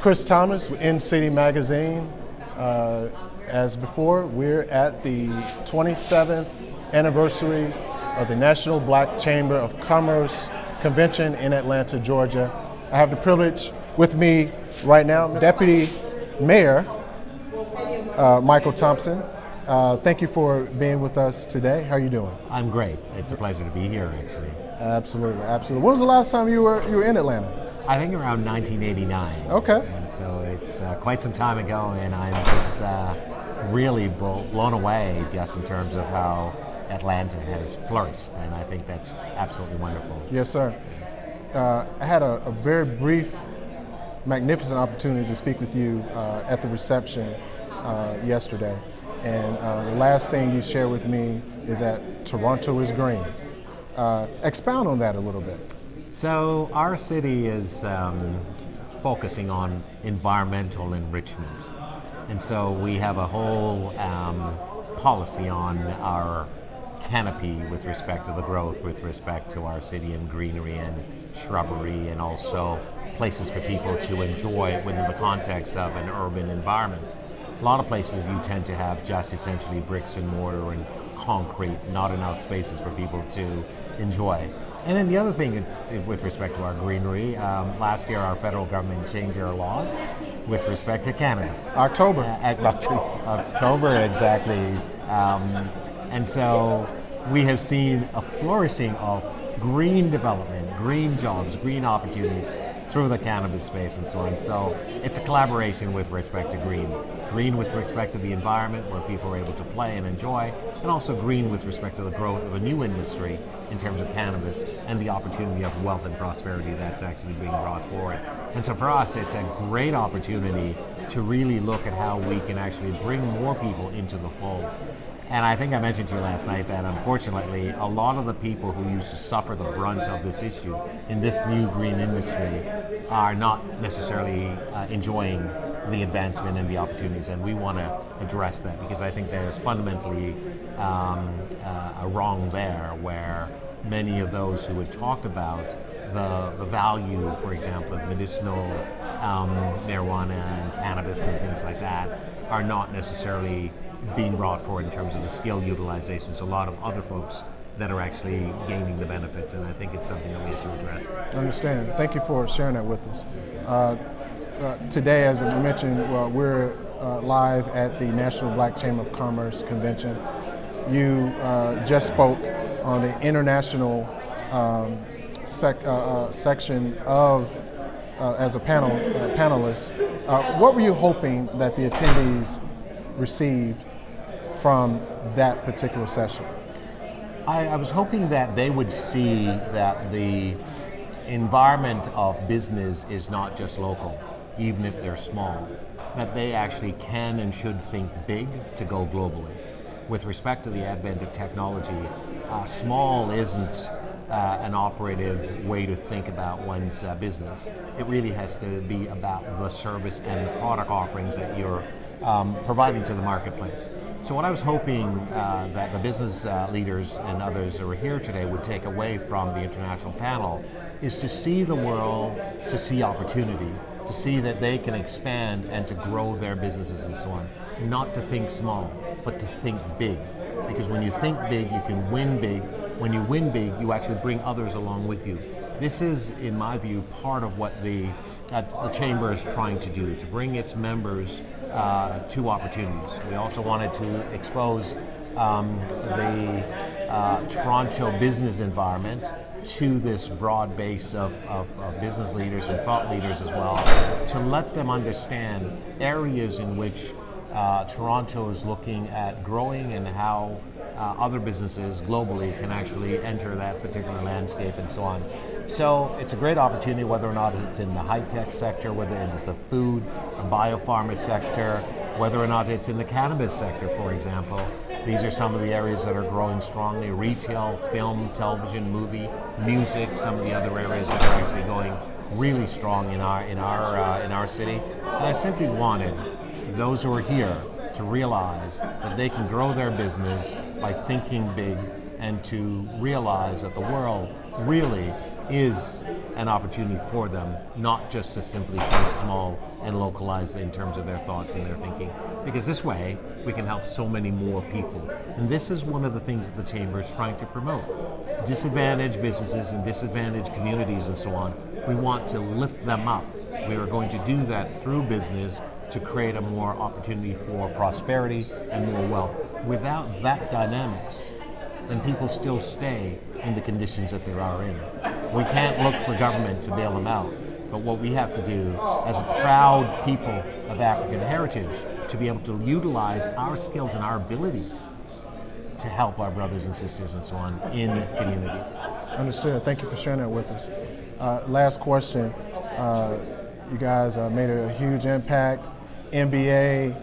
Chris Thomas with inCity magazine. As before, we're at the 27th anniversary of the National Black Chamber of Commerce Convention in Atlanta, Georgia. I have the privilege with me right now, Deputy Mayor Michael Thompson. Thank you for being with us today. How are you doing? I'm great. It's a pleasure to be here, actually. Absolutely, absolutely. When was the last time you were in Atlanta? I think around 1989. Okay. And so it's quite some time ago, and I'm just really blown away just in terms of how Atlanta has flourished, and I think that's absolutely wonderful. Yes, sir. I had a very brief, magnificent opportunity to speak with you at the reception yesterday, and the last thing you shared with me is that Toronto is green. Expound on that a little bit. So our city is focusing on environmental enrichment, and so we have a whole policy on our canopy with respect to the growth, with respect to our city and greenery and shrubbery, and also places for people to enjoy within the context of an urban environment. A lot of places you tend to have just essentially bricks and mortar and concrete, not enough spaces for people to enjoy. And then the other thing with respect to our greenery, last year our federal government changed their laws with respect to cannabis. October. October, exactly. And so we have seen a flourishing of green development, green jobs, green opportunities through the cannabis space and so on. So it's a collaboration with respect to green. Green with respect to the environment where people are able to play and enjoy, and also green with respect to the growth of a new industry in terms of cannabis and the opportunity of wealth and prosperity that's actually being brought forward. And so for us, it's a great opportunity to really look at how we can actually bring more people into the fold. And I think I mentioned to you last night that unfortunately a lot of the people who used to suffer the brunt of this issue in this new green industry are not necessarily enjoying the advancement and the opportunities, and we want to address that because I think there's fundamentally a wrong there where many of those who had talked about the value, for example, of medicinal marijuana and cannabis and things like that are not necessarily being brought forward in terms of the skill utilizations. A lot of other folks that are actually gaining the benefits, and I think it's something that we have to address. I understand. Thank you for sharing that with us. Today, as I mentioned, we're live at the National Black Chamber of Commerce Convention. You just spoke on the international section of, as a panelist. What were you hoping that the attendees received from that particular session? I was hoping that they would see that the environment of business is not just local, even if they're small, that they actually can and should think big to go globally. With respect to the advent of technology, small isn't an operative way to think about one's business. It really has to be about the service and the product offerings that you're providing to the marketplace. So what I was hoping that the business leaders and others who are here today would take away from the international panel is to see the world, to see opportunity, to see that they can expand and to grow their businesses and so on. And not to think small, but to think big. Because when you think big, you can win big. When you win big, you actually bring others along with you. This is, in my view, part of what the Chamber is trying to do, to bring its members to opportunities. We also wanted to expose the Toronto business environment to this broad base of business leaders and thought leaders as well, to let them understand areas in which Toronto is looking at growing and how other businesses globally can actually enter that particular landscape and so on. So it's a great opportunity, whether or not it's in the high-tech sector, whether it's the food, biopharma sector, whether or not it's in the cannabis sector, for example. These are some of the areas that are growing strongly. Retail, film, television, movie, music, some of the other areas that are actually going really strong in our city. And I simply wanted those who are here to realize that they can grow their business by thinking big and to realize that the world really is an opportunity for them, not just to simply think small and localized in terms of their thoughts and their thinking. Because this way, we can help so many more people. And this is one of the things that the Chamber is trying to promote. Disadvantaged businesses and disadvantaged communities and so on, we want to lift them up. We are going to do that through business to create a more opportunity for prosperity and more wealth. Without that dynamics, then people still stay in the conditions that they are in. We can't look for government to bail them out, but what we have to do as a proud people of African heritage to be able to utilize our skills and our abilities to help our brothers and sisters and so on in communities. Understood. Thank you for sharing that with us. Last question. You guys made a huge impact. NBA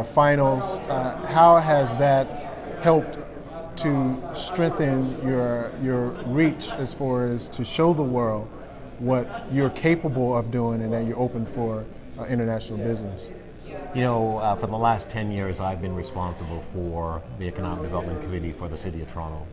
finals. How has that helped to strengthen your reach as far as to show the world what you're capable of doing and that you're open for international business? You know, for the last 10 years, I've been responsible for the Economic Development Committee for the City of Toronto.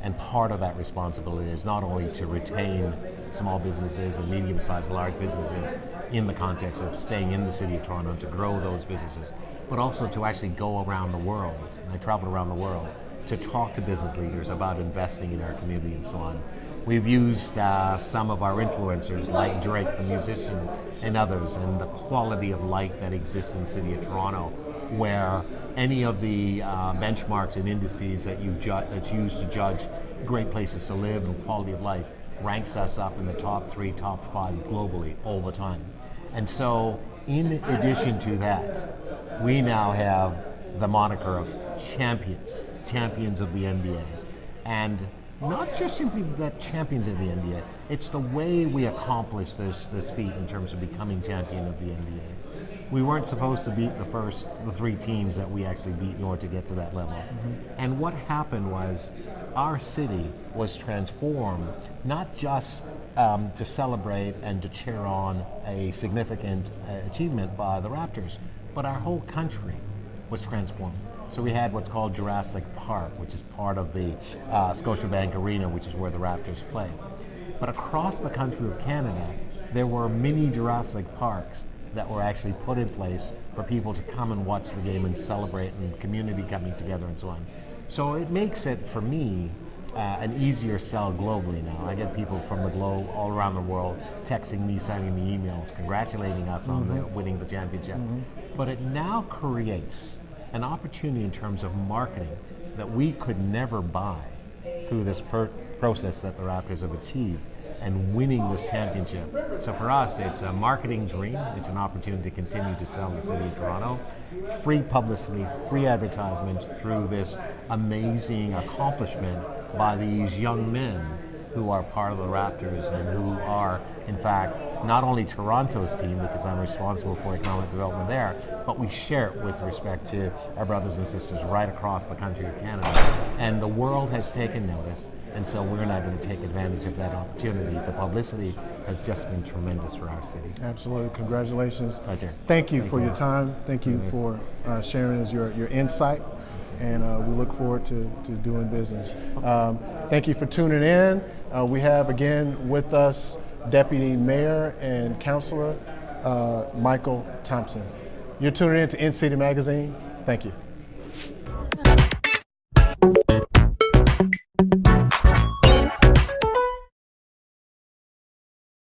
And part of that responsibility is not only to retain small businesses and medium-sized and large businesses in the context of staying in the City of Toronto and to grow those businesses, but also to actually go around the world. And I traveled around the world to talk to business leaders about investing in our community and so on. We've used some of our influencers like Drake, the musician, and others, and the quality of life that exists in the City of Toronto, where any of the benchmarks and indices that's used to judge great places to live and quality of life ranks us up in the top 3, top 5 globally all the time. And so, in addition to that, we now have the moniker of champions of the NBA. And not just simply that champions of the NBA, it's the way we accomplish this feat in terms of becoming champion of the NBA. We weren't supposed to beat the 3 teams that we actually beat in order to get to that level. Mm-hmm. And what happened was our city was transformed, not just to celebrate and to cheer on a significant achievement by the Raptors, but our whole country was transformed. So we had what's called Jurassic Park, which is part of the Scotiabank Arena, which is where the Raptors play. But across the country of Canada, there were mini Jurassic Parks that were actually put in place for people to come and watch the game and celebrate and community coming together and so on. So it makes it, for me, an easier sell globally now. I get people from the globe all around the world texting me, sending me emails, congratulating us on winning the championship. Mm-hmm. But it now creates an opportunity in terms of marketing that we could never buy through this process that the Raptors have achieved and winning this championship. So for us, it's a marketing dream. It's an opportunity to continue to sell the City of Toronto. Free publicity, free advertisement through this amazing accomplishment by these young men who are part of the Raptors and who are, in fact, not only Toronto's team, because I'm responsible for economic development there, but we share it with respect to our brothers and sisters right across the country of Canada. And the world has taken notice, and so we're now going to take advantage of that opportunity. The publicity has just been tremendous for our city. Absolutely. Congratulations. Pleasure. Thank you for your time. Thank you for sharing your insight. And we look forward to doing business. Thank you for tuning in. We have again with us Deputy Mayor and Councilor Michael Thompson. You're tuning in to inCity Magazine. Thank you.